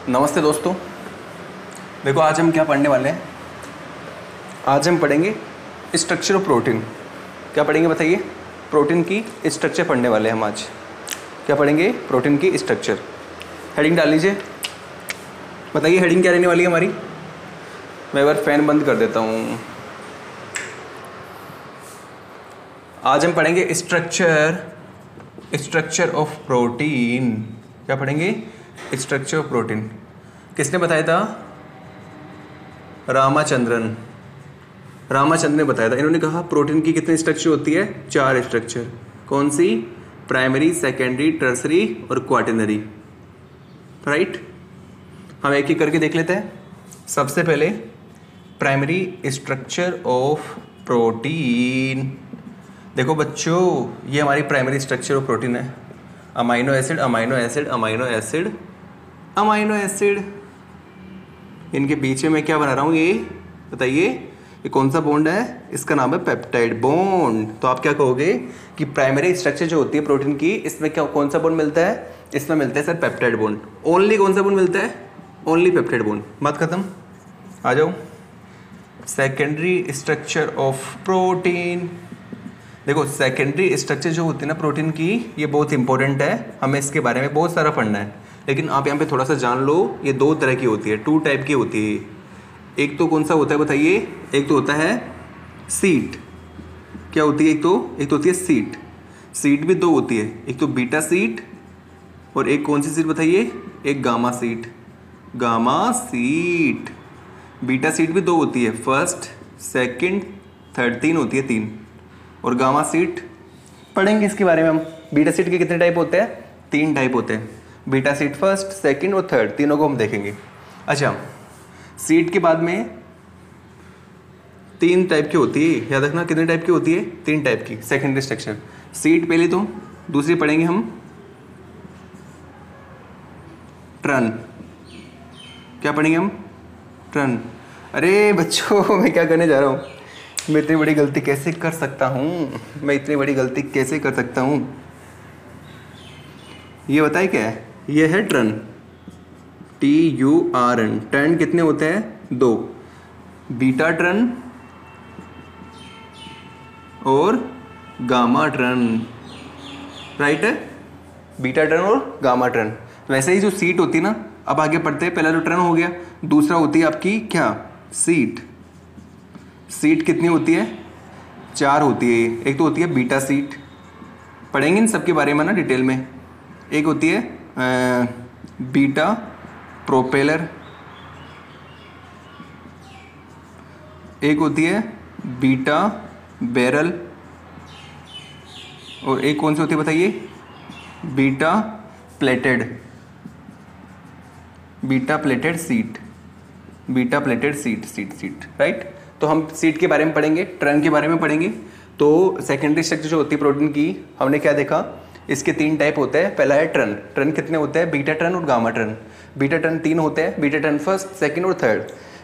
नमस्ते दोस्तों। देखो आज हम क्या पढ़ने वाले हैं। आज हम पढ़ेंगे स्ट्रक्चर ऑफ प्रोटीन। क्या पढ़ेंगे बताइए? प्रोटीन की स्ट्रक्चर पढ़ने वाले हैं हम आज। क्या पढ़ेंगे? प्रोटीन की स्ट्रक्चर। हेडिंग डाल लीजिए, बताइए हेडिंग क्या रहने वाली है हमारी। मैं एक बार फैन बंद कर देता हूँ। आज हम पढ़ेंगे स्ट्रक्चर ऑफ प्रोटीन। क्या पढ़ेंगे? Structure of protein. किसने बताया था? रामाचंद्रन ने बताया था। इन्होंने कहा प्रोटीन की कितनी स्ट्रक्चर होती है? 4 स्ट्रक्चर। कौन सी? प्राइमरी, सेकेंडरी, टर्सरी और क्वाटरनरी। राइट। हम एक एक करके देख लेते हैं। सबसे पहले प्राइमरी स्ट्रक्चर ऑफ प्रोटीन। देखो बच्चों, ये हमारी प्राइमरी स्ट्रक्चर ऑफ प्रोटीन है। Amino acid, amino acid, amino acid, amino acid. इनके बीच में मैं क्या बना रहा हूँ? ये बताइए, ये कौन सा बॉन्ड है? इसका नाम है पेप्टाइड बॉन्ड। तो आप क्या कहोगे कि प्राइमरी स्ट्रक्चर जो होती है प्रोटीन की, इसमें क्या कौन सा बॉन्ड मिलता है? इसमें मिलता है सर पेप्टाइड बॉन्ड। ओनली कौन सा बॉन्ड मिलता है? Only peptide bond. बात खत्म। आ जाओ सेकेंडरी स्ट्रक्चर ऑफ प्रोटीन। देखो सेकेंडरी स्ट्रक्चर जो होती है ना प्रोटीन की, ये बहुत इंपॉर्टेंट है। हमें इसके बारे में बहुत सारा पढ़ना है, लेकिन आप यहाँ पे थोड़ा सा जान लो। ये 2 तरह की होती है, 2 टाइप की होती है। एक तो कौन सा होता है बताइए? एक तो होता है सीट। क्या होती है? एक तो होती है सीट। सीट भी 2 होती है, एक तो बीटा सीट और एक कौन सी सीट बताइए? एक gamma seat. Gamma seat. Beta sheet भी 2 होती है, फर्स्ट, सेकंड, थर्ड, 3 होती है, 3। और गामा सीट पढ़ेंगे इसके बारे में हम। बीटा सीट के कितने टाइप होते हैं? 3 टाइप होते हैं। बीटा सीट फर्स्ट, सेकंड और थर्ड, तीनों को हम देखेंगे। अच्छा, सीट के बाद में 3 टाइप की होती है। याद रखना कितने टाइप की होती है? 3 टाइप की सेकेंडरी स्ट्रक्चर। सीट पहले, तो दूसरी पढ़ेंगे हम ट्रन। क्या पढ़ेंगे हम? ट्रन। अरे बच्चों, मैं क्या करने जा रहा हूँ? मैं इतनी बड़ी गलती कैसे कर सकता हूँ? ये बताए क्या है? ये है ट्रन, TURN। ट्रन कितने होते हैं? 2। बीटा ट्रन और गामा ट्रन। राइट है, बीटा ट्रन और गामा ट्रन। वैसे ही जो सीट होती है ना, अब आगे पढ़ते हैं। पहला तो ट्रन हो गया, दूसरा होती है आपकी क्या? सीट। सीट कितनी होती है? 4 होती है। एक तो होती है बीटा सीट, पढ़ेंगे इन सब के बारे में ना डिटेल में। एक होती है बीटा प्रोपेलर, एक होती है बीटा बैरल, और एक कौन सी होती है बताइए? Beta pleated. Beta pleated seat. Beta pleated seat. Right. तो हम सीट के बारे में पढ़ेंगे, ट्रन के बारे में पढ़ेंगे। तो सेकेंडरी स्ट्रक्चर जो होती है प्रोटीन की, हमने क्या देखा? इसके 3 टाइप होते हैं। पहला है ट्रन। ट्रन कितने होते हैं? बीटा ट्रन और गामा ट्रन। बीटा ट्रन 3 होते हैं, बीटा ट्रन फर्स्ट, सेकंड और थर्ड।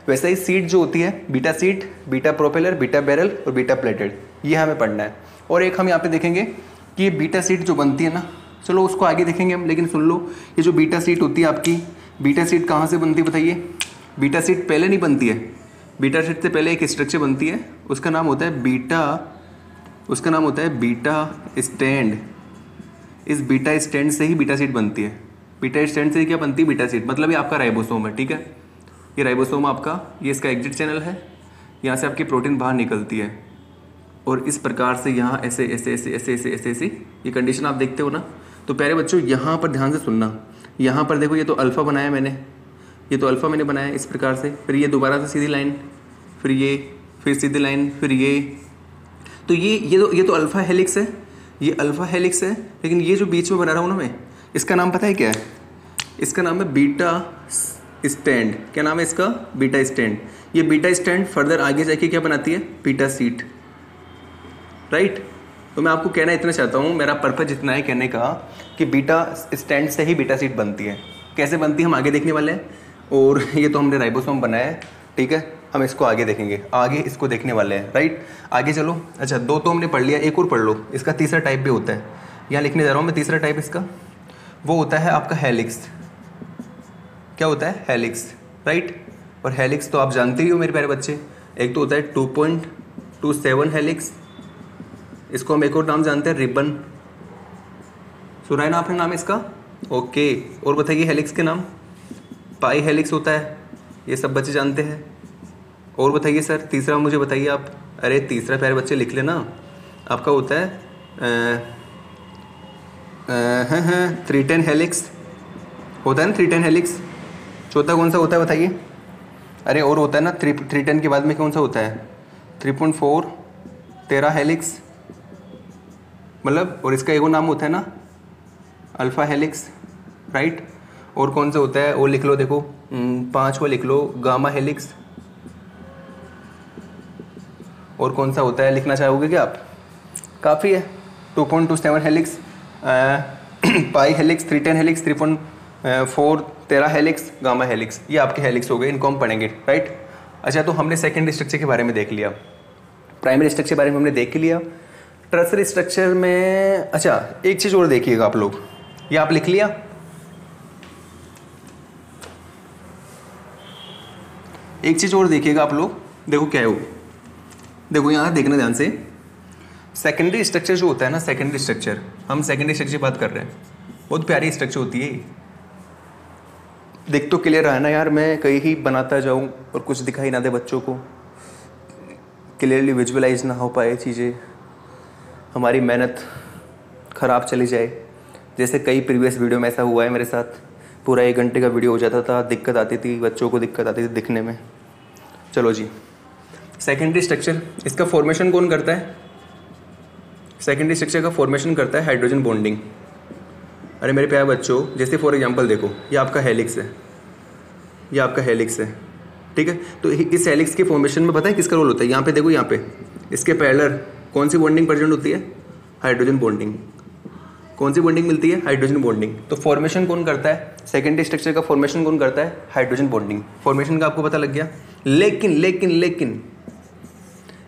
वैसे ही सीट जो होती है, beta sheet, beta propeller, beta barrel और बीटा प्लेटेड, ये हमें पढ़ना है। और एक हम यहाँ पे देखेंगे कि ये बीटा सीट जो बनती है ना, चलो उसको आगे देखेंगे हम, लेकिन सुन लो, ये जो बीटा सीट होती है आपकी, बीटा सीट कहाँ से बनती है बताइए? बीटा सीट पहले नहीं बनती है। बीटा सीट से पहले एक स्ट्रक्चर बनती है, उसका नाम होता है बीटा स्टैंड। इस बीटा स्टैंड से ही बीटा सीट बनती है। बीटा स्टैंड से क्या बनती है? Beta sheet. मतलब ये आपका राइबोसोम है, ठीक है? ये राइबोसोम आपका, ये इसका एग्जिट चैनल है। यहाँ से आपकी प्रोटीन बाहर निकलती है और इस प्रकार से यहाँ ऐसे ये कंडीशन आप देखते हो ना। तो प्यारे बच्चों, यहाँ पर ध्यान से सुनना। यहाँ पर देखो, ये तो अल्फ़ा बनाया मैंने, मैंने बनाया इस प्रकार से। फिर ये दोबारा से सीधी लाइन, फिर ये, फिर सीधी लाइन, फिर ये। तो ये तो अल्फ़ा हेलिक्स है, ये अल्फ़ा हेलिक्स है। लेकिन ये जो बीच में बना रहा हूँ ना मैं, इसका नाम पता है क्या है? इसका नाम है बीटा स्टैंड। क्या नाम है इसका? Beta stand. ये बीटा स्टैंड फर्दर आगे जाके क्या बनाती है? Beta sheet. राइट। तो मैं आपको कहना इतना चाहता हूँ, मेरा पर्पज इतना है कहने का कि बीटा स्टैंड से ही बीटा सीट बनती है। कैसे बनती है हम आगे देखने वाले हैं। और ये तो हमने राइबोसोम बनाया है, ठीक है? हम इसको आगे देखेंगे, आगे इसको देखने वाले हैं। राइट। आगे चलो। अच्छा, 2 तो हमने पढ़ लिया, एक और पढ़ लो। इसका तीसरा टाइप भी होता है, यहाँ लिखने जा रहा हूँ मैं तीसरा टाइप इसका। वो होता है आपका हेलिक्स। क्या होता है? Helix, right. और हेलिक्स तो आप जानते ही हो मेरे प्यारे बच्चे, एक तो होता है 2.27 हेलिक्स, इसको हम एक और नाम जानते हैं रिबन। सुना है ना आपने नाम इसका? ओके। और बताइए हेलिक्स के नाम। पाई हेलिक्स होता है, ये सब बच्चे जानते हैं। और बताइए सर तीसरा मुझे बताइए आप। अरे तीसरा प्यारे बच्चे लिख लेना, आपका होता है 310 हेलिक्स होता है ना, 310 हेलिक्स। चौथा कौन सा होता है बताइए? अरे और होता है ना 310 के बाद में कौन सा होता है? 3.4 13 हेलिक्स, मतलब। और इसका एक और नाम होता है ना अल्फ़ा हेलिक्स, राइट। और कौन सा होता है? और लिख लो, देखो 5वां लिख लो, गामा हेलिक्स। और कौन सा होता है लिखना चाहोगे क्या आप? काफ़ी है, 2.27 helix, pi helix, 310 helix, 3.4 13 helix, gamma helix. ये आपके हेलिक्स हो गए, इनको हम पढ़ेंगे, राइट। अच्छा, तो हमने सेकेंडरी स्ट्रक्चर के बारे में देख लिया, प्राइमरी स्ट्रक्चर के बारे में हमने देख लिया। टर्सरी स्ट्रक्चर में अच्छा एक चीज़ और देखिएगा आप लोग, ये आप लिख लिया। एक चीज़ और देखिएगा आप लोग, देखो क्या है वो, देखो यहाँ देखना ध्यान से। सेकेंडरी स्ट्रक्चर जो होता है ना, सेकेंडरी स्ट्रक्चर, हम सेकेंडरी स्ट्रक्चर की बात कर रहे हैं, बहुत प्यारी स्ट्रक्चर होती है। देख तो क्लियर है ना यार, मैं कहीं ही बनाता जाऊँ और कुछ दिखाई ना दे बच्चों को, क्लियरली विजुअलाइज ना हो पाए चीज़ें, हमारी मेहनत ख़राब चली जाए। जैसे कई प्रीवियस वीडियो में ऐसा हुआ है मेरे साथ, पूरा 1 घंटे का वीडियो हो जाता था, दिक्कत आती थी बच्चों को, दिक्कत आती थी दिखने में। चलो जी, सेकेंडरी स्ट्रक्चर, इसका फॉर्मेशन कौन करता है? सेकेंडरी स्ट्रक्चर का फॉर्मेशन करता है हाइड्रोजन बॉन्डिंग। अरे मेरे प्यारे बच्चों, जैसे फॉर एग्जांपल देखो, ये आपका हेलिक्स है, ये आपका हेलिक्स है, ठीक है। तो इस हेलिक्स के फॉर्मेशन में पता है किसका रोल होता है? यहाँ पे देखो, यहाँ पे इसके पैरेलल कौन सी बॉन्डिंग प्रेजेंट होती है? Hydrogen bonding. कौन सी बॉन्डिंग मिलती है? Hydrogen bonding. तो फॉर्मेशन कौन करता है? सेकेंडरी स्ट्रक्चर का फॉर्मेशन कौन करता है? Hydrogen bonding. फॉर्मेशन का आपको पता लग गया। लेकिन लेकिन लेकिन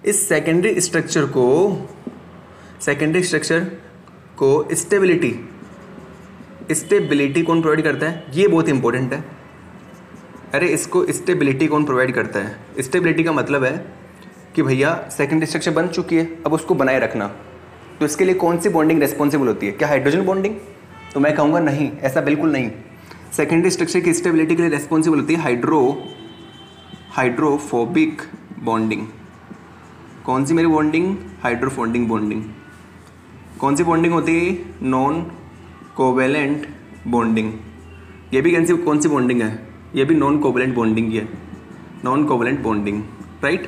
इस सेकेंडरी स्ट्रक्चर को स्टेबिलिटी कौन प्रोवाइड करता है? ये बहुत इंपॉर्टेंट है। अरे इसको स्टेबिलिटी कौन प्रोवाइड करता है? स्टेबिलिटी का मतलब है कि भैया सेकेंडरी स्ट्रक्चर बन चुकी है, अब उसको बनाए रखना। तो इसके लिए कौन सी बॉन्डिंग रेस्पॉन्सिबल होती है? क्या हाइड्रोजन बॉन्डिंग? तो मैं कहूँगा नहीं, ऐसा बिल्कुल नहीं। सेकेंडरी स्ट्रक्चर की स्टेबिलिटी के लिए रेस्पॉन्सिबल होती है हाइड्रोफोबिक बॉन्डिंग। कौन सी मेरी बॉन्डिंग? Hydrophobic bonding. कौन सी बॉन्डिंग होती है? Non covalent bonding. ये भी कौन सी बॉन्डिंग है? ये भी नॉन कोवेलेंट बॉन्डिंग ही है, नॉन कोवेलेंट बॉन्डिंग, राइट।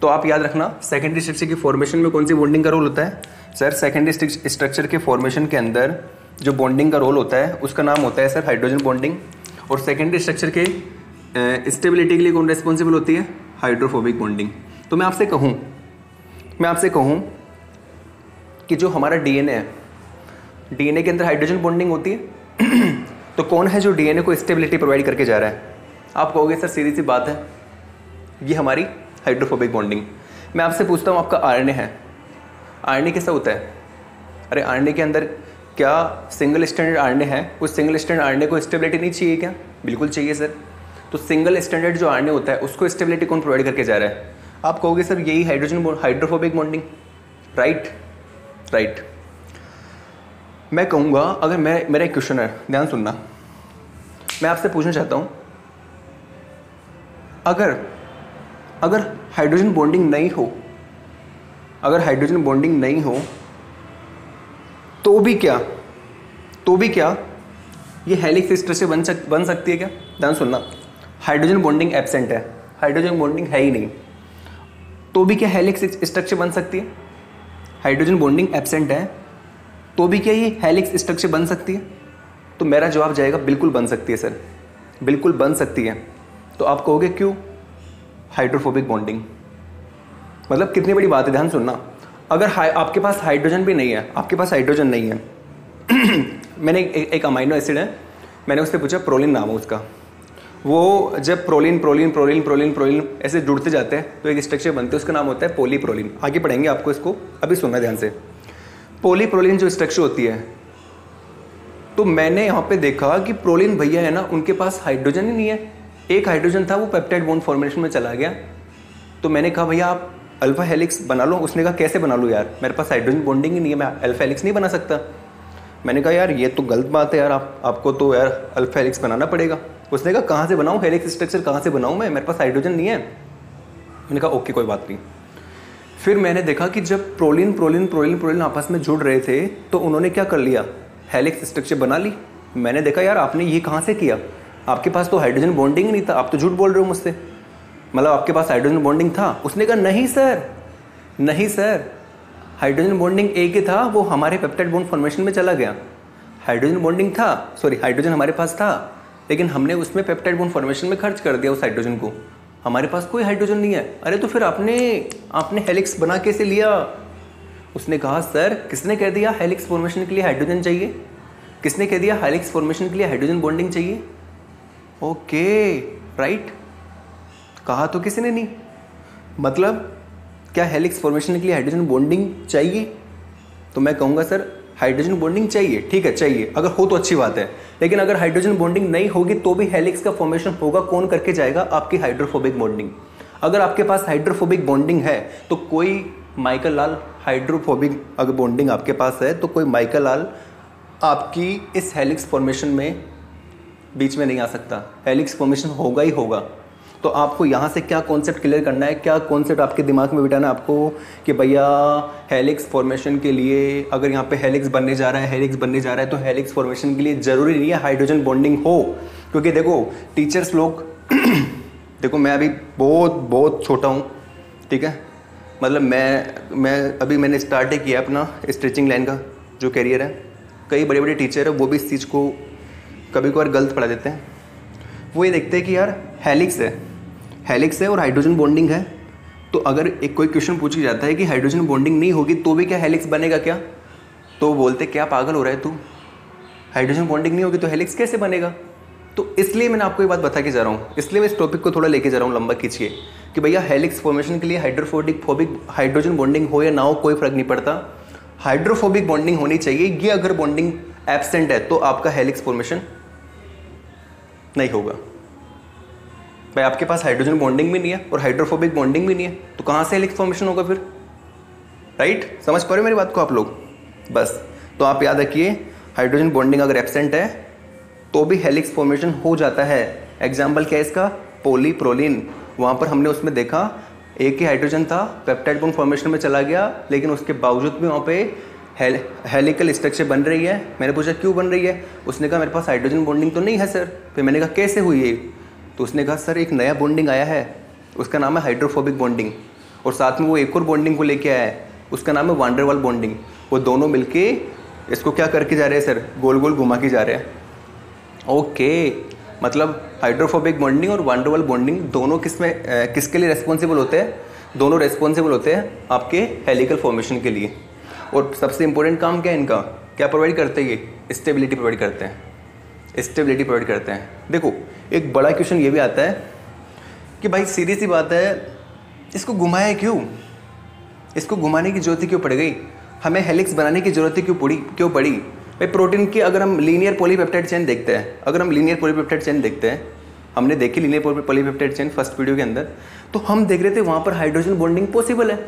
तो आप याद रखना, सेकेंडरी स्ट्रक्चर की फॉर्मेशन में कौन सी बॉन्डिंग का रोल होता है? सर सेकेंडरी स्ट्रक्चर के फॉर्मेशन के अंदर जो बॉन्डिंग का रोल होता है उसका नाम होता है सर हाइड्रोजन बॉन्डिंग। और सेकेंडरी स्ट्रक्चर के स्टेबिलिटी के लिए कौन रेस्पॉन्सिबल होती है? Hydrophobic bonding. तो मैं आपसे कहूँ कि जो हमारा डीएनए है, डीएनए के अंदर हाइड्रोजन बॉन्डिंग होती है तो कौन है जो डीएनए को स्टेबिलिटी प्रोवाइड करके जा रहा है? आप कहोगे सर सीधी सी बात है, ये हमारी हाइड्रोफोबिक बॉन्डिंग। मैं आपसे पूछता हूँ, आपका आरएनए है, आरएनए कैसा होता है? अरे आरएनए के अंदर क्या सिंगल स्टैंडर्ड आरएनए है? उस सिंगल स्टैंडर्ड आरएनए को स्टेबिलिटी नहीं चाहिए क्या? बिल्कुल चाहिए सर। तो सिंगल स्टैंडर्ड जो आरएनए होता है उसको स्टेबिलिटी कौन प्रोवाइड करके जा रहा है? आप कहोगे सर यही हाइड्रोफोबिक बॉन्डिंग, राइट। मैं कहूँगा, अगर मेरा एक क्वेश्चन है, ध्यान सुनना, मैं आपसे पूछना चाहता हूँ, अगर हाइड्रोजन बॉन्डिंग नहीं हो, तो भी क्या ये हेलिक्स स्ट्रक्चर बन सकती है क्या? ध्यान सुनना, हाइड्रोजन बॉन्डिंग एब्सेंट है, हाइड्रोजन बॉन्डिंग है ही नहीं, तो भी क्या हेलिक्स स्ट्रक्चर बन सकती है? हाइड्रोजन बॉन्डिंग एब्सेंट है तो भी क्या ये हेलिक्स स्ट्रक्चर बन सकती है? तो मेरा जवाब जाएगा बिल्कुल बन सकती है सर, बिल्कुल बन सकती है। तो आप कहोगे क्यों? Hydrophobic bonding. मतलब कितनी बड़ी बात है, ध्यान सुनना। अगर आपके पास हाइड्रोजन भी नहीं है, आपके पास हाइड्रोजन नहीं है मैंने एक अमाइनो एसिड है, मैंने उससे पूछा, प्रोलिन नाम है उसका, वो जब प्रोलिन ऐसे जुड़ते जाते हैं तो एक स्ट्रक्चर बनते हैं, उसका नाम होता है पॉलीप्रोलिन। आगे पढ़ेंगे आपको इसको, अभी सुनना ध्यान से। पॉलीप्रोलिन जो स्ट्रक्चर होती है तो मैंने यहाँ पे देखा कि प्रोलिन भैया है ना, उनके पास हाइड्रोजन ही नहीं है। एक हाइड्रोजन था, वो पेप्टाइड बॉन्ड फॉर्मेशन में चला गया। तो मैंने कहा भैया आप अल्फा हेलिक्स बना लो। उसने कहा कैसे बना लूँ यार, मेरे पास हाइड्रोजन बॉन्डिंग ही नहीं है, मैं अल्फा हेलिक्स नहीं बना सकता। मैंने कहा यार ये तो गलत बात है यार, आपको तो यार अल्फा हेलिक्स बनाना पड़ेगा। उसने कहा कहाँ से बनाऊँ, हेलिक्स स्ट्रक्चर कहाँ से बनाऊँ मैं, मेरे पास हाइड्रोजन नहीं है। मैंने कहा ओके कोई बात नहीं। फिर मैंने देखा कि जब प्रोलिन आपस में जुड़ रहे थे तो उन्होंने क्या कर लिया, हेलिक्स स्ट्रक्चर बना ली। मैंने देखा यार आपने ये कहाँ से किया, आपके पास तो हाइड्रोजन बॉन्डिंग नहीं था, आप तो झूठ बोल रहे हो मुझसे, मतलब आपके पास हाइड्रोजन बॉन्डिंग था। उसने कहा नहीं सर, हाइड्रोजन बॉन्डिंग एक ही था, वो हमारे पेप्टाइड बॉन्ड फॉर्मेशन में चला गया। हाइड्रोजन बॉन्डिंग था, सॉरी हाइड्रोजन हमारे पास था, लेकिन हमने उसमें पेप्टाइड बॉन्ड फॉर्मेशन में खर्च कर दिया उस हाइड्रोजन को, हमारे पास कोई हाइड्रोजन नहीं है। अरे तो फिर आपने हेलिक्स बना कैसे लिया। उसने कहा सर किसने कह दिया हेलिक्स फॉर्मेशन के लिए हाइड्रोजन चाहिए, किसने कह दिया हेलिक्स फॉर्मेशन के लिए हाइड्रोजन बॉन्डिंग चाहिए। ओके राइट, कहा तो किसी ने नहीं। मतलब क्या हेलिक्स फॉर्मेशन के लिए हाइड्रोजन बॉन्डिंग चाहिए, तो मैं कहूँगा सर हाइड्रोजन बॉन्डिंग चाहिए, ठीक है चाहिए, अगर हो तो अच्छी बात है। लेकिन अगर हाइड्रोजन बॉन्डिंग नहीं होगी तो भी हेलिक्स का फॉर्मेशन होगा, कौन करके जाएगा, आपकी हाइड्रोफोबिक बॉन्डिंग। अगर आपके पास हाइड्रोफोबिक बॉन्डिंग है तो कोई माइकल लाल हाइड्रोफोबिक अगर बॉन्डिंग आपके पास है तो कोई माइकल लाल आपकी इस हेलिक्स फॉर्मेशन में बीच में नहीं आ सकता, हेलिक्स फॉर्मेशन होगा ही होगा। तो आपको यहाँ से क्या कॉन्सेप्ट क्लियर करना है, क्या कॉन्सेप्ट आपके दिमाग में बिठाना है आपको कि भैया हेलिक्स फॉर्मेशन के लिए अगर यहाँ पे हेलिक्स बनने जा रहा है तो हेलिक्स फॉर्मेशन के लिए ज़रूरी नहीं है हाइड्रोजन बॉन्डिंग हो। क्योंकि देखो टीचर्स लोग देखो मैं अभी बहुत छोटा हूँ, ठीक है, मतलब मैं अभी मैंने स्टार्ट ही किया अपना स्टिचिंग लाइन का जो करियर है। कई बड़े बड़े टीचर है वो भी इस चीज़ को कभी कभार गलत पढ़ा देते हैं। वो ये देखते हैं कि यार हेलिक्स है और हाइड्रोजन बॉन्डिंग है, तो अगर एक कोई क्वेश्चन पूछ जाता है कि हाइड्रोजन बॉन्डिंग नहीं होगी तो भी क्या हेलिक्स बनेगा क्या, तो बोलते क्या पागल हो रहा है तू, हाइड्रोजन बॉन्डिंग नहीं होगी तो हेलिक्स कैसे बनेगा। तो इसलिए मैंने आपको ये बात बता के जा रहा हूँ, इसलिए मैं इस टॉपिक को थोड़ा लेके जा रहा हूँ लंबा खींचिए कि भैया हेलिक्स फॉर्मेशन के लिए हाइड्रोफोबिक हाइड्रोजन बॉन्डिंग हो या ना हो कोई फर्क नहीं पड़ता, हाइड्रोफोबिक बॉन्डिंग होनी चाहिए। ये अगर बॉन्डिंग एब्सेंट है तो आपका हेलिक्स फॉर्मेशन नहीं होगा। भाई आपके पास हाइड्रोजन बॉन्डिंग भी नहीं है और हाइड्रोफोबिक बॉन्डिंग भी नहीं है, तो कहाँ से हेलिक्स फॉर्मेशन होगा फिर, राइट। समझ पा रहे हो मेरी बात को आप लोग। बस तो आप याद रखिए हाइड्रोजन बॉन्डिंग अगर एब्सेंट है तो भी हेलिक्स फॉर्मेशन हो जाता है। एग्जाम्पल क्या है इसका, पॉलीप्रोलिन, वहाँ पर हमने उसमें देखा एक ही हाइड्रोजन था, पेप्टाइड बॉन्ड फॉर्मेशन में चला गया, लेकिन उसके बावजूद भी वहाँ पे हेलिकल स्ट्रक्चर बन रही है। मैंने पूछा क्यों बन रही है, उसने कहा मेरे पास हाइड्रोजन बॉन्डिंग तो नहीं है सर। फिर मैंने कहा कैसे हुई है, तो उसने कहा सर एक नया बॉन्डिंग आया है, उसका नाम है हाइड्रोफोबिक बॉन्डिंग, और साथ में वो एक और बॉन्डिंग को लेके आया है, उसका नाम है वान डेर वाल बॉन्डिंग। वो दोनों मिलके इसको क्या करके जा रहे हैं सर, गोल गोल घुमा के जा रहे हैं। ओके, मतलब हाइड्रोफोबिक बॉन्डिंग और वान डेर वाल बॉन्डिंग दोनों किसके लिए रेस्पॉन्सिबल होते हैं, दोनों रेस्पॉन्सिबल होते हैं आपके हेलिकल फॉर्मेशन के लिए। और सबसे इंपॉर्टेंट काम क्या है इनका, क्या प्रोवाइड करते हैं, ये स्टेबिलिटी प्रोवाइड करते हैं, स्टेबिलिटी प्रोवाइड करते हैं। देखो एक बड़ा क्वेश्चन ये भी आता है कि भाई सीधी सी बात है, इसको घुमाया क्यों, इसको घुमाने की जरूरत क्यों पड़ गई, हमें हेलिक्स बनाने की जरूरत क्यों पड़ी। भाई प्रोटीन की अगर हम लीनियर पॉलीपेप्टाइड चेन देखते हैं, हमने देखी linear polypeptide chain first video के अंदर, तो हम देख रहे थे वहाँ पर हाइड्रोजन बॉन्डिंग पॉसिबल है,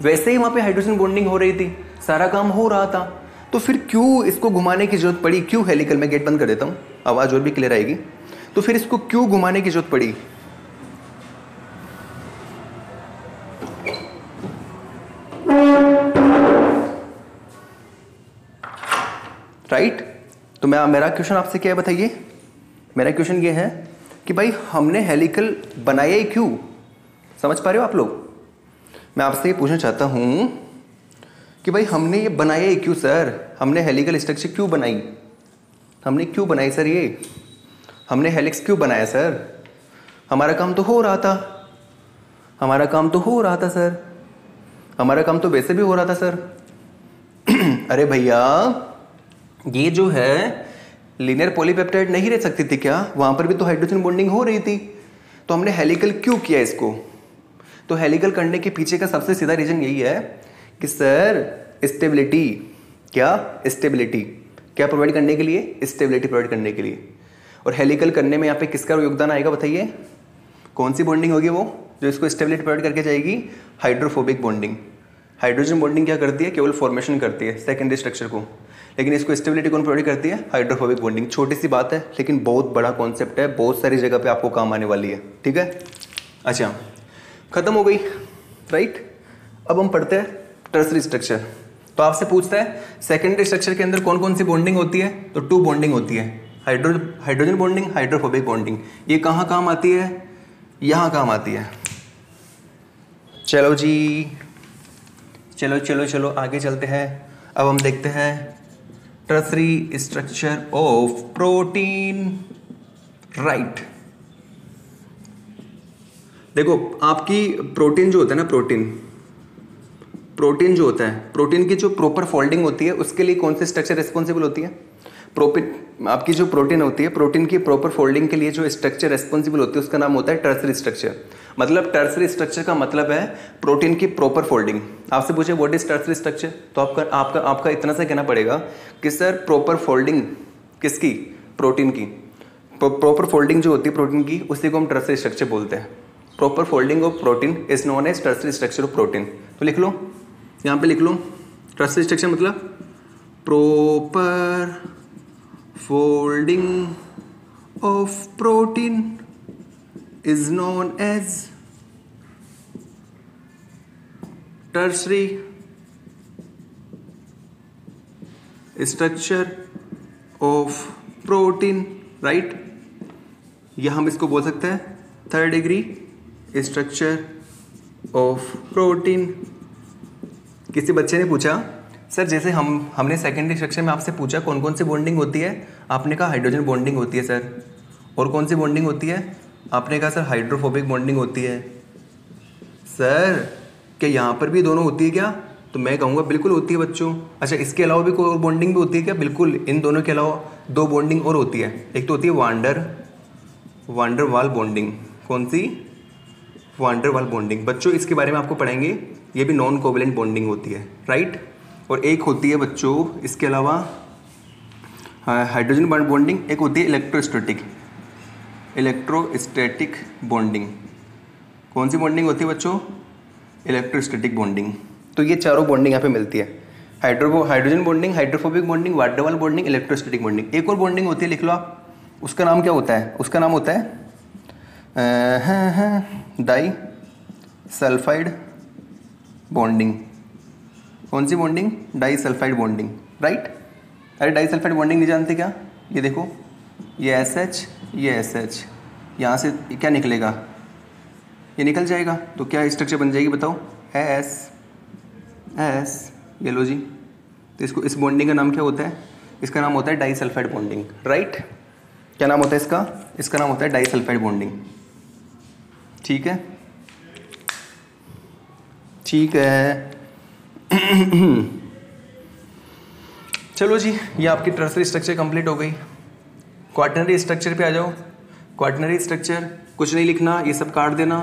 वैसे ही वहाँ पे हाइड्रोजन बॉन्डिंग हो रही थी, सारा काम हो रहा था, तो फिर क्यों इसको घुमाने की जरूरत पड़ी, क्यों हेलिकल में, गेट बंद कर देता हूँ आवाज़ और भी क्लियर आएगी, तो फिर इसको क्यों घुमाने की जरूरत पड़ी। राइट, तो मेरा क्वेश्चन आपसे क्या है बताइए, मेरा क्वेश्चन ये है कि भाई हमने हेलिकल बनाया ही क्यों, समझ पा रहे हो आप लोग। मैं आपसे ये पूछना चाहता हूं कि भाई हमने ये बनाया ही क्यों सर, हमने हेलिकल स्ट्रक्चर क्यों बनाई, हमने क्यों बनाई सर, ये हमने हेलिक्स क्यों बनाया सर, हमारा काम तो हो रहा था, हमारा काम तो हो रहा था सर, हमारा काम तो वैसे भी हो रहा था सर। अरे भैया ये जो है लीनियर पॉलीपेप्टाइड नहीं रह सकती थी क्या, वहां पर भी तो हाइड्रोजन बॉन्डिंग हो रही थी, तो हमने हेलिकल क्यों किया इसको। तो हेलिकल करने के पीछे का सबसे सीधा रीजन यही है कि सर स्टेबिलिटी, क्या स्टेबिलिटी, क्या प्रोवाइड करने के लिए? स्टेबिलिटी प्रोवाइड करने के लिए। और हेलिकल करने में यहाँ पे किसका योगदान आएगा बताइए? कौन सी बॉन्डिंग होगी वो जो इसको स्टेबिलिटी प्रोवाइड करके जाएगी? Hydrophobic bonding. हाइड्रोजन बॉन्डिंग क्या करती है? केवल फॉर्मेशन करती है सेकेंडरी स्ट्रक्चर को, लेकिन इसको स्टेबिलिटी कौन प्रोवाइड करती है? Hydrophobic bonding. छोटी सी बात है लेकिन बहुत बड़ा कॉन्सेप्ट है, बहुत सारी जगह पे आपको काम आने वाली है, ठीक है। अच्छा, खत्म हो गई, राइट। अब हम पढ़ते हैं टर्सरी स्ट्रक्चर। तो आपसे पूछता है सेकेंडरी स्ट्रक्चर के अंदर कौन कौन सी बॉन्डिंग होती है? तो 2 बॉन्डिंग होती है, हाइड्रोजन बॉन्डिंग, हाइड्रोफोबिक बॉन्डिंग। ये कहाँ काम आती है? यहाँ काम आती है। चलो जी, चलो चलो चलो आगे चलते हैं। अब हम देखते हैं tertiary structure of protein, right. देखो आपकी प्रोटीन जो होता है ना, प्रोटीन जो होता है, प्रोटीन की जो प्रॉपर फोल्डिंग होती है उसके लिए कौन सी स्ट्रक्चर रिस्पॉन्सिबल होती है? आपकी जो प्रोटीन होती है, प्रोटीन की प्रॉपर फोल्डिंग के लिए जो स्ट्रक्चर रिस्पॉन्सिबल होती है उसका नाम होता है टर्सरी स्ट्रक्चर। मतलब टर्सरी स्ट्रक्चर का मतलब है प्रोटीन की प्रॉपर फोल्डिंग। आपसे पूछे व्हाट इज टर्सरी स्ट्रक्चर, तो आपका इतना सा कहना पड़ेगा कि सर प्रॉपर फोल्डिंग किसकी? प्रोटीन की। प्रॉपर फोल्डिंग जो होती है प्रोटीन की उसी को हम टर्सरी स्ट्रक्चर बोलते हैं। Proper folding of protein is known as tertiary structure of protein. तो लिख लो, यहाँ पे लिख लो, टर्सरी स्ट्रक्चर मतलब proper folding of protein is known as tertiary structure of protein, right। या हम इसको बोल सकते हैं 3rd degree structure of protein. किसी बच्चे ने पूछा सर जैसे हमने सेकेंडरी स्ट्रक्चर में आपसे पूछा कौन कौन सी बॉन्डिंग होती है, आपने कहा हाइड्रोजन बॉन्डिंग होती है सर, और कौन सी बॉन्डिंग होती है? आपने कहा सर हाइड्रोफोबिक बॉन्डिंग होती है। सर क्या यहाँ पर भी दोनों होती है क्या? तो मैं कहूँगा बिल्कुल होती है बच्चों। अच्छा, इसके अलावा भी कोई और बॉन्डिंग भी होती है क्या? बिल्कुल, इन दोनों के अलावा 2 बॉन्डिंग और होती है। एक तो होती है वांडर वाल बॉन्डिंग। कौन सी? वांडर वाल बॉन्डिंग। बच्चों इसके बारे में आपको पढ़ाएंगे, ये भी नॉन कोवेलेंट बॉन्डिंग होती है, राइट। और एक होती है बच्चों इसके अलावा हाइड्रोजन बॉन्डिंग, एक होती है इलेक्ट्रोस्टैटिक बॉन्डिंग। कौन सी बॉन्डिंग होती है बच्चों? Electrostatic bonding. तो ये चारों बॉन्डिंग यहाँ पे मिलती है, hydrogen bonding, hydrophobic bonding, van der Waal bonding, electrostatic bonding. एक और बॉन्डिंग होती है, लिख लो आप, उसका नाम क्या होता है? उसका नाम होता है डाई सल्फाइड बॉन्डिंग। कौन सी bonding? Disulphide bonding, right. अरे डाई सल्फाइड बॉन्डिंग नहीं जानते क्या? ये देखो, ये SH, ये SH, यहाँ से क्या निकलेगा? ये निकल जाएगा, तो क्या स्ट्रक्चर बन जाएगी बताओ? S, ये लो जी। तो इस बॉन्डिंग का नाम क्या होता है? इसका नाम होता है डाई सल्फाइड बॉन्डिंग, राइट। क्या नाम होता है इसका? इसका नाम होता है डाई सल्फाइड बॉन्डिंग, ठीक है, ठीक है। चलो जी, ये आपकी टर्सरी स्ट्रक्चर कंप्लीट हो गई। क्वाटरनरी स्ट्रक्चर पे आ जाओ। क्वाटरनरी स्ट्रक्चर कुछ नहीं लिखना, ये सब काट देना।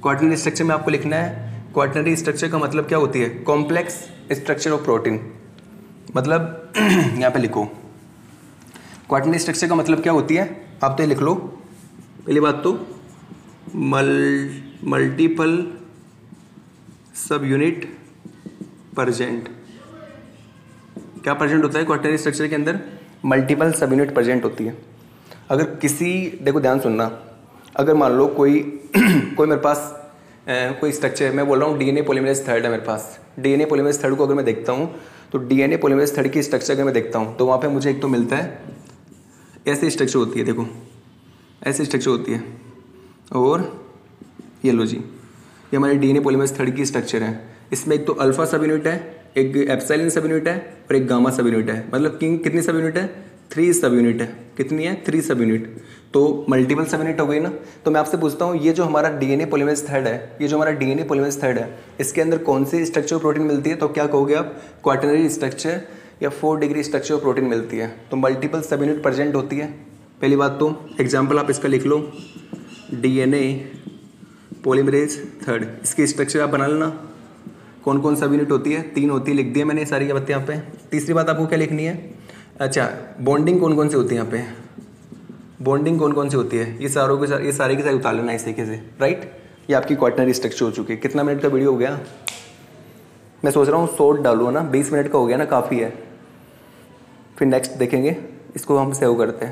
क्वाटरनरी स्ट्रक्चर में आपको लिखना है, क्वाटरनरी स्ट्रक्चर का मतलब क्या होती है? Complex structure of protein. मतलब यहाँ पे लिखो, क्वाटरनरी स्ट्रक्चर का मतलब क्या होती है? आप तो ये लिख लो, पहली बात तो मल्टीपल सब यूनिट प्रेजेंट। क्या प्रेजेंट होता है क्वाटरनरी स्ट्रक्चर के अंदर? मल्टीपल सब यूनिट प्रेजेंट होती है। अगर किसी, देखो ध्यान सुनना, अगर मान लो कोई कोई मेरे पास कोई स्ट्रक्चर, मैं बोल रहा हूँ DNA पॉलीमरेज थर्ड है मेरे पास। DNA पॉलीमरेज थर्ड को अगर मैं देखता हूँ तो DNA पॉलीमरेज थर्ड की स्ट्रक्चर अगर मैं देखता हूँ तो वहाँ पे मुझे एक तो मिलता है, ऐसी स्ट्रक्चर होती है, देखो ऐसी स्ट्रक्चर होती है। और ये लो जी, ये हमारे DNA पॉलीमरेज थर्ड की स्ट्रक्चर है। इसमें एक तो अल्फा सब यूनिट है, एक एप्सिलॉन सब यूनिट है और एक गामा सब यूनिट है। मतलब कितनी सब यूनिट है? 3 सब यूनिट है। कितनी है? 3 सब यूनिट। तो मल्टीपल सब यूनिट हो गई ना। तो मैं आपसे पूछता हूँ, ये जो हमारा DNA पॉलीमरेज थर्ड है, ये जो हमारा DNA पॉलीमरेज थर्ड है, इसके अंदर कौन सी स्ट्रक्चर प्रोटीन मिलती है? तो क्या कहोगे आप? क्वाटरनरी स्ट्रक्चर या 4 डिग्री स्ट्रक्चर प्रोटीन मिलती है। तो मल्टीपल सब यूनिट प्रेजेंट होती है। पहली बात तो एग्जाम्पल आप इसका लिख लो, DNA पॉलीमरेज थर्ड, इसकी स्ट्रक्चर आप बना लेना। कौन कौन सब यूनिट होती है? 3 होती है, लिख दिया मैंने सारी बातें यहाँ पे। तीसरी बात आपको क्या लिखनी है? अच्छा, बॉन्डिंग कौन कौन सी होती है यहाँ पे, बॉन्डिंग कौन कौन सी होती है, ये सारों के सारे, ये सारे के सारे उतार लेना इस तरीके से, राइट। ये आपकी क्वाटरनरी स्ट्रक्चर हो चुकी है। कितना मिनट का वीडियो हो गया, मैं सोच रहा हूँ शॉर्ट डालूँ ना, 20 मिनट का हो गया ना, काफ़ी है। फिर नेक्स्ट देखेंगे, इसको हम सेव करते हैं।